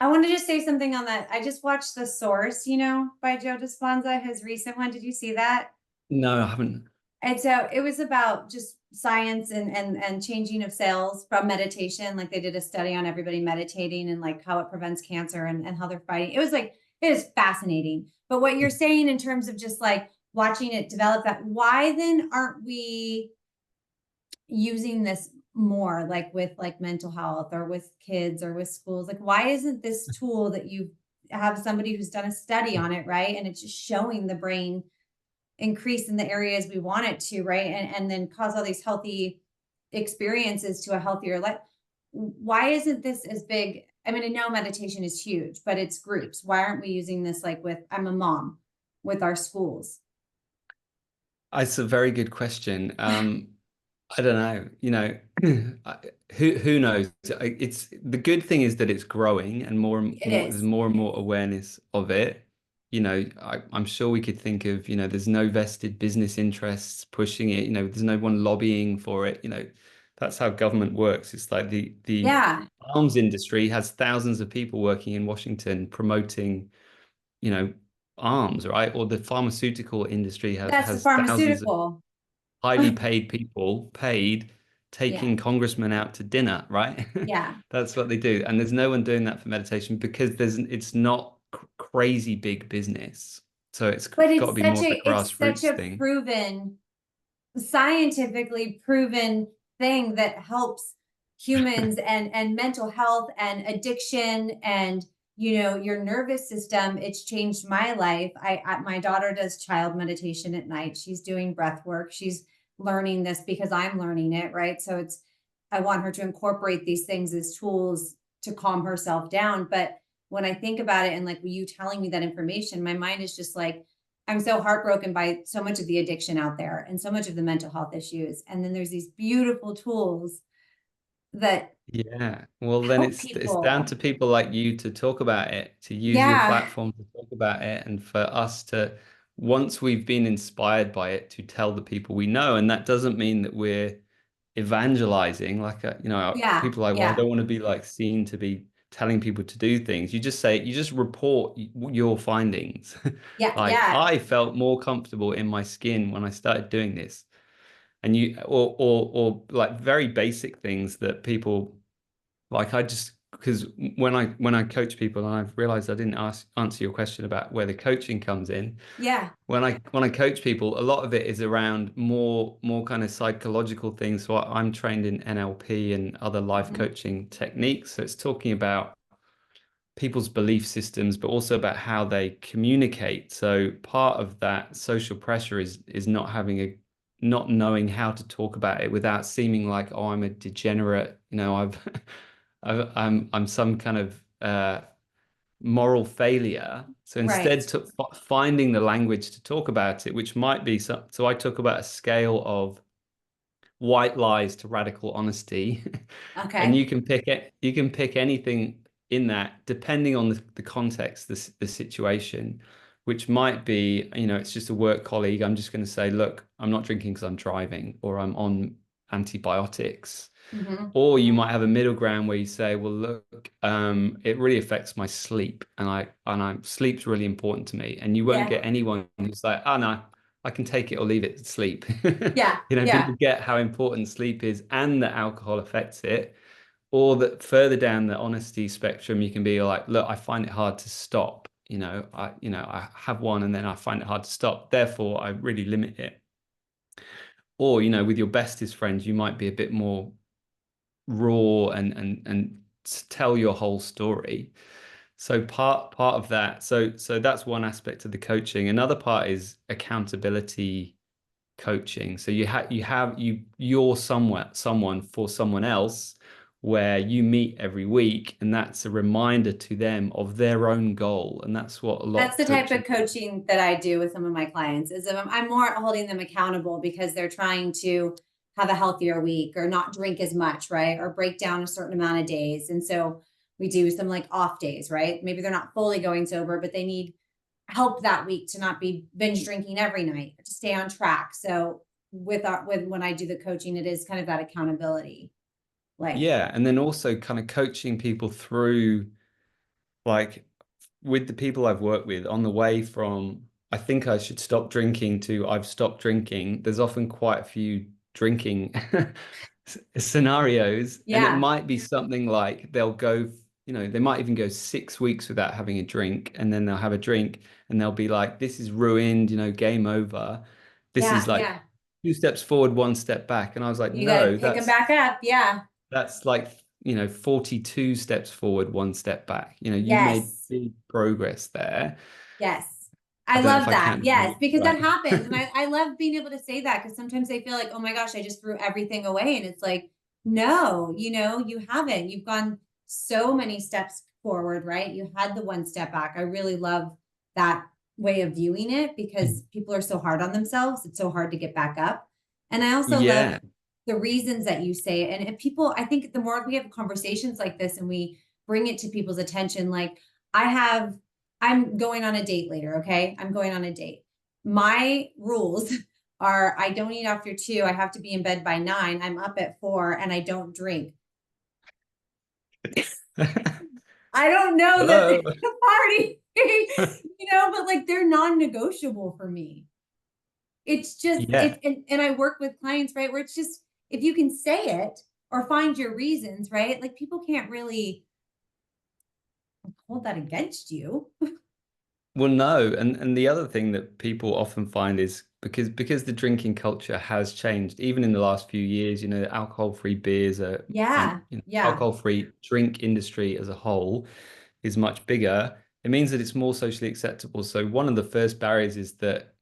[SPEAKER 1] I wanted to say something on that. I just watched The Source, by Joe Dispenza, his recent one. Did you see that?
[SPEAKER 2] No, I haven't.
[SPEAKER 1] And so it was about just science and changing of cells from meditation. Like they did a study on everybody meditating and like how it prevents cancer and how they're fighting. It is fascinating. But what you're saying in terms of just like watching it develop that, why then aren't we using this more like with like mental health or with kids or with schools? Like, why isn't this tool that you have somebody who's done a study on it, right? And it's just showing the brain increase in the areas we want it to, right? And then cause all these healthy experiences to a healthier life. Why isn't this as big? I mean, I know meditation is huge, but it's groups. Why aren't we using this like I'm a mom with our schools?
[SPEAKER 2] It's a very good question. I don't know. Who knows? It's the good thing is that it's growing, and more and
[SPEAKER 1] It
[SPEAKER 2] more there's
[SPEAKER 1] is.
[SPEAKER 2] more and more awareness of it. I'm sure we could think of, there's no vested business interests pushing it. There's no one lobbying for it. that's how government works. It's like the
[SPEAKER 1] Yeah,
[SPEAKER 2] arms industry has thousands of people working in Washington promoting, you know, arms, right? Or the pharmaceutical industry
[SPEAKER 1] that's the
[SPEAKER 2] has thousands of
[SPEAKER 1] pharmaceutical.
[SPEAKER 2] highly paid people paid
[SPEAKER 1] Yeah,
[SPEAKER 2] taking congressmen out to dinner, right?
[SPEAKER 1] yeah.
[SPEAKER 2] That's what they do. And there's no one doing that for meditation because it's not crazy big business. So it's
[SPEAKER 1] But
[SPEAKER 2] got to be more of a
[SPEAKER 1] it's such
[SPEAKER 2] grassroots
[SPEAKER 1] a
[SPEAKER 2] thing.
[SPEAKER 1] proven, scientifically proven thing that helps humans and mental health and addiction and your nervous system. It's changed my life. My daughter does child meditation at night. She's doing breath work. She's learning this because I'm learning it, right? So I want her to incorporate these things as tools to calm herself down. But when I think about it and like you telling me that information, my mind is just like, I'm so heartbroken by so much of the addiction out there and so much of the mental health issues. And then there's these beautiful tools that
[SPEAKER 2] Yeah. Well, then
[SPEAKER 1] help
[SPEAKER 2] it's down
[SPEAKER 1] people.
[SPEAKER 2] to people like you to talk about it, to use your
[SPEAKER 1] Yeah.
[SPEAKER 2] platform to talk about it, and for us to, once we've been inspired by it, to tell the people we know. And that doesn't mean that we're evangelizing. Like,
[SPEAKER 1] Yeah.
[SPEAKER 2] people are like, well, I
[SPEAKER 1] Yeah.
[SPEAKER 2] don't want to be like seen to be telling people to do things. You just say, you just report your findings.
[SPEAKER 1] Yeah.
[SPEAKER 2] Like,
[SPEAKER 1] Yeah.
[SPEAKER 2] I felt more comfortable in my skin when I started doing this. And or like very basic things that people like. I just, because when I coach people, and I've realized I didn't answer your question about where the coaching comes in.
[SPEAKER 1] Yeah.
[SPEAKER 2] When I coach people, a lot of it is around more kind of psychological things. So I'm trained in NLP and other life
[SPEAKER 1] Mhm.
[SPEAKER 2] coaching techniques. So it's talking about people's belief systems, but also about how they communicate. So part of that social pressure is not knowing how to talk about it without seeming like, oh, I'm a degenerate, I'm some kind of moral failure. So
[SPEAKER 1] Right.
[SPEAKER 2] instead, finding the language to talk about it, which might be so I talk about a scale of white lies to radical honesty. And
[SPEAKER 1] Okay.
[SPEAKER 2] you can pick anything in that depending on the context, the situation, which might be, it's just a work colleague. I'm just going to say, look, I'm not drinking because I'm driving or I'm on antibiotics.
[SPEAKER 1] Hmm.
[SPEAKER 2] Or you might have a middle ground where you say, well, look, it really affects my sleep, and sleep's really important to me. And you won't
[SPEAKER 1] Yeah.
[SPEAKER 2] get anyone who's like, oh no, I can take it or leave it, sleep.
[SPEAKER 1] Yeah.
[SPEAKER 2] People
[SPEAKER 1] Yeah.
[SPEAKER 2] get how important sleep is and that alcohol affects it. Or that further down the honesty spectrum, you can be like, look, I find it hard to stop. I have one and then I find it hard to stop. Therefore, I really limit it. Or, with your bestest friends, you might be a bit more raw and tell your whole story. So part of that, so that's one aspect of the coaching. Another part is accountability coaching. So you're someone for someone else, where you meet every week, and that's a reminder to them of their own goal. And that's what a lot
[SPEAKER 1] That's
[SPEAKER 2] of
[SPEAKER 1] the type of
[SPEAKER 2] coaching is.
[SPEAKER 1] coaching that I do with some of my clients is I'm more holding them accountable because they're trying to have a healthier week or not drink as much, right? Or break down a certain amount of days. And so we do some like off days, right? Maybe they're not fully going sober, but they need help that week to not be binge drinking every night, to stay on track. So with when I do the coaching, it is kind of that accountability. Like,
[SPEAKER 2] Yeah, and then also kind of coaching people through, like, with the people I've worked with on the way from I think I should stop drinking to I've stopped drinking, there's often quite a few drinking scenarios. And it
[SPEAKER 1] yeah,
[SPEAKER 2] might be something like they'll go, they might even go 6 weeks without having a drink, and then they'll have a drink and they'll be like, this is ruined, game over. This
[SPEAKER 1] yeah,
[SPEAKER 2] is like
[SPEAKER 1] yeah.
[SPEAKER 2] 2 steps forward, 1 step back. And I was like,
[SPEAKER 1] You got to
[SPEAKER 2] no,
[SPEAKER 1] pick them back up. Yeah.
[SPEAKER 2] that's like, 42 steps forward, 1 step back. You made
[SPEAKER 1] Yes.
[SPEAKER 2] big progress there.
[SPEAKER 1] Yes.
[SPEAKER 2] I
[SPEAKER 1] I
[SPEAKER 2] don't know if
[SPEAKER 1] love
[SPEAKER 2] I
[SPEAKER 1] that.
[SPEAKER 2] counted
[SPEAKER 1] Yes,
[SPEAKER 2] right.
[SPEAKER 1] because that
[SPEAKER 2] Right.
[SPEAKER 1] happens. And I love being able to say that because sometimes they feel like, oh my gosh, I just threw everything away. And it's like, no, you haven't. You've gone so many steps forward, right? You had the one step back. I really love that way of viewing it because people are so hard on themselves. It's so hard to get back up. And I also love
[SPEAKER 2] Yeah.
[SPEAKER 1] the reasons that you say it. And people, I think the more we have conversations like this and we bring it to people's attention, like I have I'm going on a date later. Okay. I'm going on a date. My rules are I don't eat after 2, I have to be in bed by 9, I'm up at 4, and I don't drink. I don't know that
[SPEAKER 2] Hello.
[SPEAKER 1] they're a party, but like they're non-negotiable for me. It's just
[SPEAKER 2] Yeah.
[SPEAKER 1] and I work with clients, right, where it's just if you can say it or find your reasons, right? Like people can't really hold that against you.
[SPEAKER 2] Well, no, and the other thing that people often find is because the drinking culture has changed, even in the last few years, alcohol-free beers are, and
[SPEAKER 1] Yeah, yeah,
[SPEAKER 2] alcohol-free drink industry as a whole is much bigger. It means that it's more socially acceptable. So one of the first barriers is that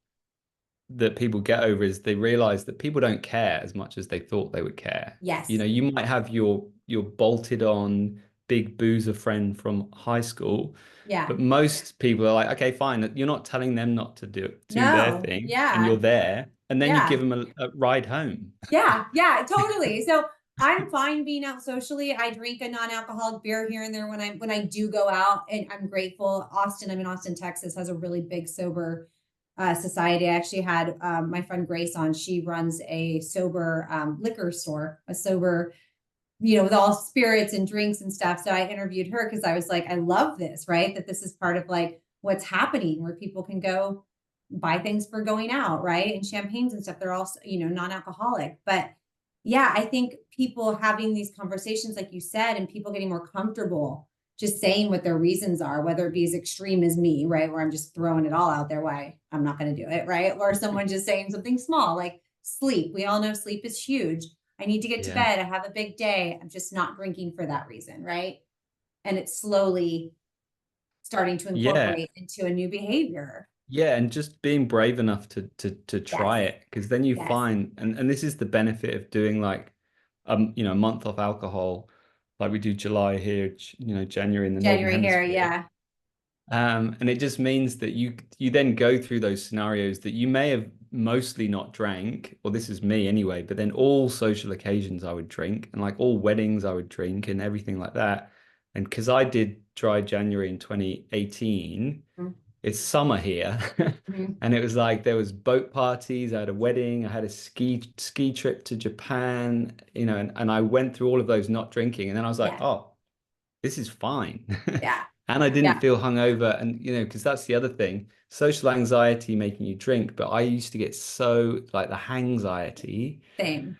[SPEAKER 2] people get over is they realize that people don't care as much as they thought they would care.
[SPEAKER 1] yes,
[SPEAKER 2] You might have your bolted on big boozer friend from high school,
[SPEAKER 1] yeah.
[SPEAKER 2] but most people are like, okay, fine, you're not telling them not to do their
[SPEAKER 1] No,
[SPEAKER 2] thing, and you're
[SPEAKER 1] yeah,
[SPEAKER 2] there, and then you give
[SPEAKER 1] yeah.
[SPEAKER 2] them a ride home.
[SPEAKER 1] Yeah, yeah, totally. So I'm fine being out socially. I drink a non-alcoholic beer here and there when I do go out, and I'm grateful. I'm in Austin, Texas, has a really big sober society. I actually had my friend Grace on. She runs a sober liquor store, a sober, with all spirits and drinks and stuff. So I interviewed her because I was like, I love this, right? That this is part of like what's happening where people can go buy things for going out, right? And champagnes and stuff. They're all, non-alcoholic. But yeah, I think people having these conversations, like you said, and people getting more comfortable just saying what their reasons are, whether it be as extreme as me, right? Where I'm just throwing it all out there, why I'm not going to do it, right? Or someone just saying something small like sleep. We all know sleep is huge. I need to get to
[SPEAKER 2] Yeah.
[SPEAKER 1] bed. I have a big day. I'm just not drinking for that reason, right? And it's slowly starting to
[SPEAKER 2] Yeah.
[SPEAKER 1] incorporate into a new behavior.
[SPEAKER 2] Yeah, and just being brave enough to
[SPEAKER 1] Yes,
[SPEAKER 2] try it, because then you
[SPEAKER 1] yes.
[SPEAKER 2] find, and this is the benefit of doing like a month off alcohol, like we do July here, January in the Northern
[SPEAKER 1] January here,
[SPEAKER 2] Hemisphere.
[SPEAKER 1] yeah.
[SPEAKER 2] And it just means that you then go through those scenarios that you may have mostly not drank, or this is me anyway, but then all social occasions I would drink, and like all weddings I would drink and everything like that. And because I did dry January in 2018, it's summer here.
[SPEAKER 1] Mm-hmm.
[SPEAKER 2] And it was like there was boat parties, I had a wedding, I had a ski trip to Japan, and I went through all of those not drinking. And then I was like,
[SPEAKER 1] Yeah,
[SPEAKER 2] oh, this is fine.
[SPEAKER 1] yeah,
[SPEAKER 2] And I didn't
[SPEAKER 1] yeah.
[SPEAKER 2] feel hungover. And, because that's the other thing, social anxiety making you drink. But I used to get so like the hangxiety,
[SPEAKER 1] Same.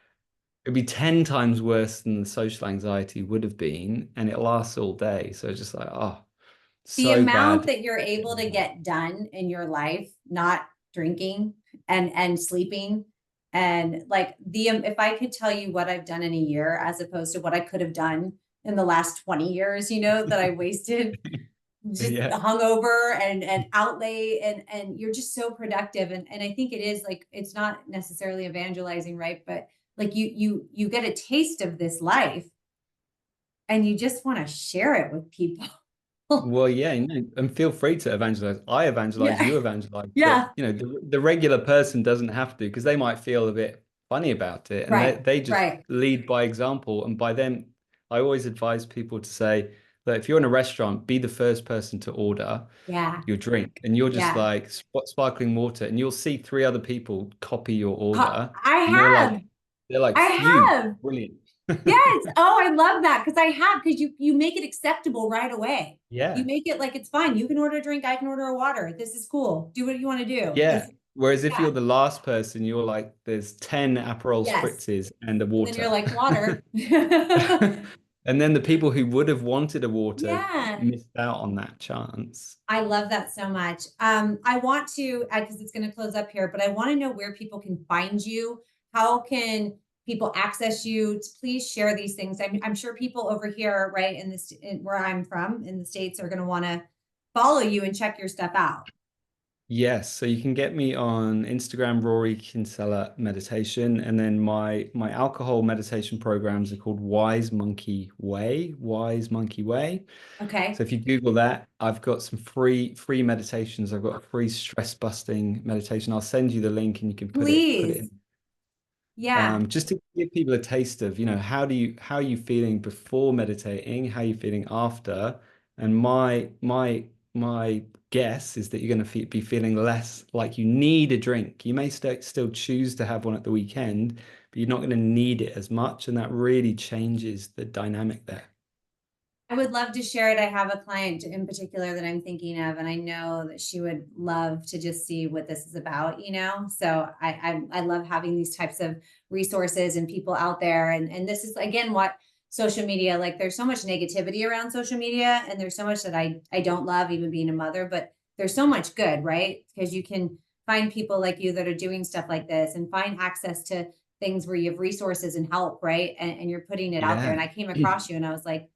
[SPEAKER 2] it'd be 10 times worse than the social anxiety would have been. And it lasts all day. So it's just like, oh,
[SPEAKER 1] The
[SPEAKER 2] so
[SPEAKER 1] amount
[SPEAKER 2] bad.
[SPEAKER 1] that you're able to get done in your life, not drinking and sleeping, and like if I could tell you what I've done in a year as opposed to what I could have done in the last 20 years, that I wasted just
[SPEAKER 2] Yeah.
[SPEAKER 1] hungover and outlay, and you're just so productive. And I think it is like it's not necessarily evangelizing, right? But like you get a taste of this life and you just want to share it with people.
[SPEAKER 2] Well, yeah, and feel free to evangelize. I evangelize,
[SPEAKER 1] Yeah.
[SPEAKER 2] you evangelize, but
[SPEAKER 1] Yeah.
[SPEAKER 2] the regular person doesn't have to, because they might feel a bit funny about it, and they
[SPEAKER 1] Right.
[SPEAKER 2] they just
[SPEAKER 1] Right.
[SPEAKER 2] lead by example. And by then, I always advise people to say that if you're in a restaurant, be the first person to order
[SPEAKER 1] Yeah.
[SPEAKER 2] your drink, and you're just
[SPEAKER 1] Yeah.
[SPEAKER 2] like sparkling water, and you'll see three other people copy your order,
[SPEAKER 1] I
[SPEAKER 2] and
[SPEAKER 1] have.
[SPEAKER 2] they're like, phew,
[SPEAKER 1] I have.
[SPEAKER 2] brilliant.
[SPEAKER 1] Yes. Oh, I love that because I have because you make it acceptable right away. You
[SPEAKER 2] Yeah.
[SPEAKER 1] make it like it's fine. You can order a drink. I can order a water. This is cool. Do what you want to do.
[SPEAKER 2] Yeah.
[SPEAKER 1] This.
[SPEAKER 2] Whereas if
[SPEAKER 1] Yeah.
[SPEAKER 2] you're the last person, you're like, there's 10 Aperol
[SPEAKER 1] Yes.
[SPEAKER 2] spritzes and a
[SPEAKER 1] And then you're
[SPEAKER 2] water.
[SPEAKER 1] like water.
[SPEAKER 2] And then the people who would have wanted a water
[SPEAKER 1] Yeah.
[SPEAKER 2] missed out on that chance.
[SPEAKER 1] I love that so much. I want to, because it's going to close up here, but I want to know where people can find you. How can people access you? Please share these things. I'm sure people over here, right, where I'm from in the States are going to want to follow you and check your stuff out.
[SPEAKER 2] Yes, so you can get me on Instagram, Rory Kinsella Meditation, and then my alcohol meditation programs are called Wise Monkey Way.
[SPEAKER 1] Okay.
[SPEAKER 2] So if you Google that, I've got some free meditations. I've got a free stress busting meditation. I'll send you the link and you can put it
[SPEAKER 1] Please.
[SPEAKER 2] in.
[SPEAKER 1] Yeah.
[SPEAKER 2] Just to give people a taste of, how are you feeling before meditating, how are you feeling after, and my my guess is that you're going to be feeling less like you need a drink. You may still choose to have one at the weekend, but you're not going to need it as much, and that really changes the dynamic there.
[SPEAKER 1] I would love to share it. I have a client in particular that I'm thinking of, and I know that she would love to just see what this is about, you know? So I love having these types of resources and people out there. And this is again what social media, like there's so much negativity around social media, and there's so much that I don't love, even being a mother, but there's so much good, right? Because you can find people like you that are doing stuff like this and find access to things where you have resources and help, right? And you're putting it out there.
[SPEAKER 2] Yeah.
[SPEAKER 1] And I came across you and I was like,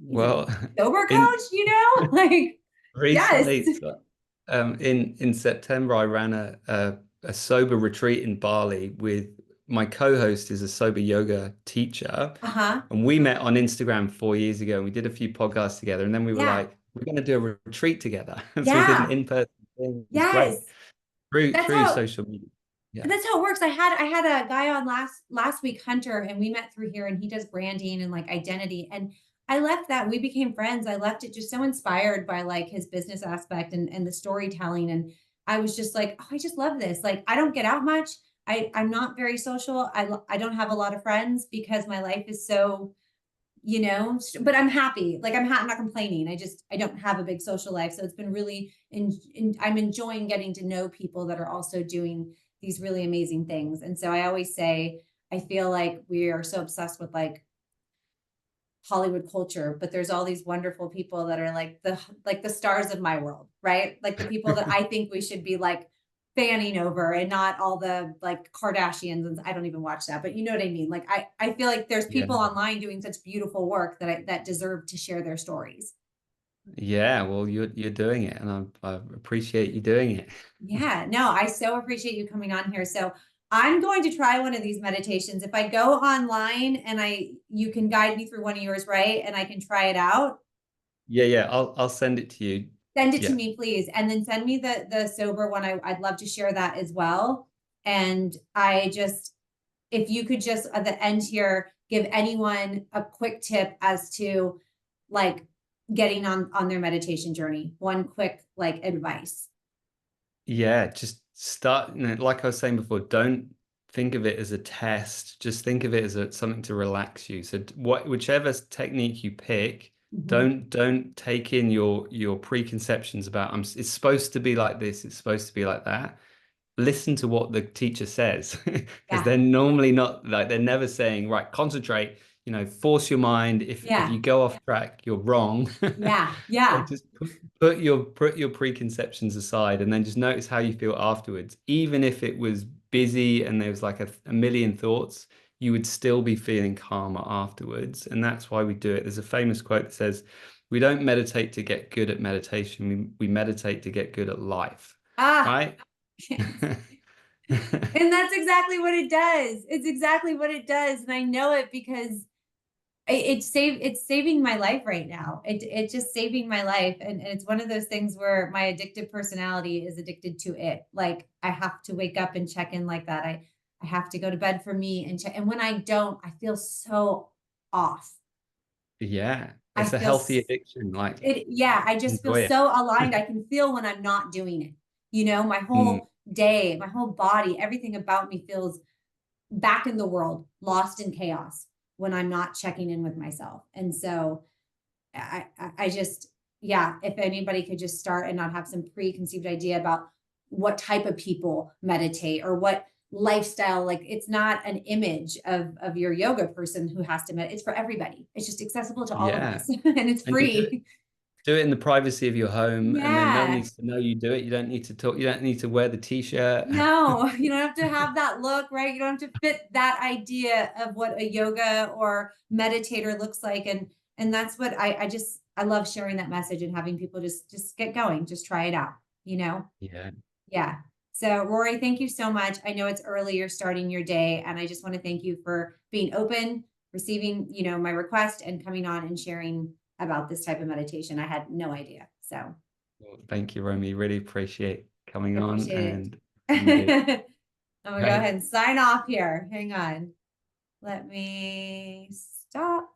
[SPEAKER 1] he's a
[SPEAKER 2] Well,
[SPEAKER 1] sober
[SPEAKER 2] in
[SPEAKER 1] coach, you know? Like, yes.
[SPEAKER 2] recently, so, in September, I ran a sober retreat in Bali with my co-host is a sober yoga teacher,
[SPEAKER 1] Uh-huh.
[SPEAKER 2] and we met on Instagram 4 years ago, and we did a few podcasts together, and then we were
[SPEAKER 1] Yeah.
[SPEAKER 2] like, we're going to do a retreat together. And so we did an
[SPEAKER 1] Yeah.
[SPEAKER 2] in-person thing. It was great
[SPEAKER 1] Yes. That's
[SPEAKER 2] through
[SPEAKER 1] how
[SPEAKER 2] social media. Yeah.
[SPEAKER 1] that's how it works. I had a guy on last week, Hunter, and we met through here, and he does branding and like identity. And I left that. We became friends. I left it just so inspired by like his business aspect and the storytelling. And I was just like, oh, I just love this. Like, I don't get out much. I'm not very social. I don't have a lot of friends because my life is so, you know, but I'm happy. Like I'm not complaining. I don't have a big social life. So it's been really, I'm enjoying getting to know people that are also doing these really amazing things. And so I always say, I feel like we are so obsessed with like Hollywood culture, but there's all these wonderful people that are like the stars of my world, right? Like the people that I think we should be like fanning over, and not all the like Kardashians. And I don't even watch that, but you know what I mean? Like I feel like there's
[SPEAKER 2] Yeah.
[SPEAKER 1] people online doing such beautiful work that deserve to share their stories.
[SPEAKER 2] Yeah, well, you're doing it, and I appreciate you doing it.
[SPEAKER 1] Yeah, no, I so appreciate you coming on here. So I'm going to try one of these meditations. If I go online and you can guide me through one of yours, right? And I can try it out.
[SPEAKER 2] Yeah, yeah, I'll send it to you.
[SPEAKER 1] Send it to
[SPEAKER 2] Yeah.
[SPEAKER 1] me, please. And then send me the sober one. I'd love to share that as well. And if you could just at the end here, give anyone a quick tip as to like getting on their meditation journey. One quick like advice.
[SPEAKER 2] Yeah, just start, like I was saying before, don't think of it as a test. Just think of it as something to relax you. So whichever technique you pick,
[SPEAKER 1] Mhm.
[SPEAKER 2] don't take in your preconceptions about it's supposed to be like this, it's supposed to be like that. Listen to what the teacher says, because
[SPEAKER 1] Yeah.
[SPEAKER 2] they're normally not like they're never saying, right, concentrate, force your mind. If
[SPEAKER 1] Yeah.
[SPEAKER 2] you go off track, you're wrong.
[SPEAKER 1] Yeah.
[SPEAKER 2] So
[SPEAKER 1] Yeah.
[SPEAKER 2] just put your preconceptions aside, and then just notice how you feel afterwards. Even if it was busy and there was like a million thoughts, you would still be feeling calmer afterwards. And that's why we do it. There's a famous quote that says, "We don't meditate to get good at meditation. We meditate to get good at life."
[SPEAKER 1] Ah,
[SPEAKER 2] Right?
[SPEAKER 1] and that's exactly what it does. It's exactly what it does. And I know it because it's saving my life right now. It's just saving my life. And it's one of those things where my addictive personality is addicted to it. Like I have to wake up and check in like that. I have to go to bed for me and check. And when I don't, I feel so off.
[SPEAKER 2] Yeah,
[SPEAKER 1] I
[SPEAKER 2] it's a
[SPEAKER 1] feel
[SPEAKER 2] healthy addiction. Like,
[SPEAKER 1] yeah, I just feel
[SPEAKER 2] enjoy it.
[SPEAKER 1] so aligned. I can feel when I'm not doing it. You know, my
[SPEAKER 2] Mm,
[SPEAKER 1] whole day, my whole body, everything about me feels back in the world, lost in chaos when I'm not checking in with myself. And so I just, yeah, if anybody could just start and not have some preconceived idea about what type of people meditate or what lifestyle, like it's not an image of your yoga person who has to meditate. It's for everybody. It's just accessible to all of
[SPEAKER 2] yeah,
[SPEAKER 1] us and it's
[SPEAKER 2] and you do it.
[SPEAKER 1] free.
[SPEAKER 2] Do it in the privacy of your home, and then no one
[SPEAKER 1] Yeah.
[SPEAKER 2] needs to know you do it. You don't need to talk. You don't need to wear the t-shirt.
[SPEAKER 1] No, you don't have to have that look, right? You don't have to fit that idea of what a yoga or meditator looks like. And that's what I love sharing that message and having people just get going, just try it out, you know?
[SPEAKER 2] Yeah.
[SPEAKER 1] Yeah. So Rory, thank you so much. I know it's early, you're starting your day, and I just want to thank you for being open, receiving, my request and coming on and sharing about this type of meditation. I had no idea. So
[SPEAKER 2] Well, thank you, Romy. Really appreciate coming
[SPEAKER 1] I
[SPEAKER 2] on,
[SPEAKER 1] appreciate
[SPEAKER 2] and you did
[SPEAKER 1] it. I'm gonna go
[SPEAKER 2] great.
[SPEAKER 1] ahead and sign off here. Hang on. Let me stop.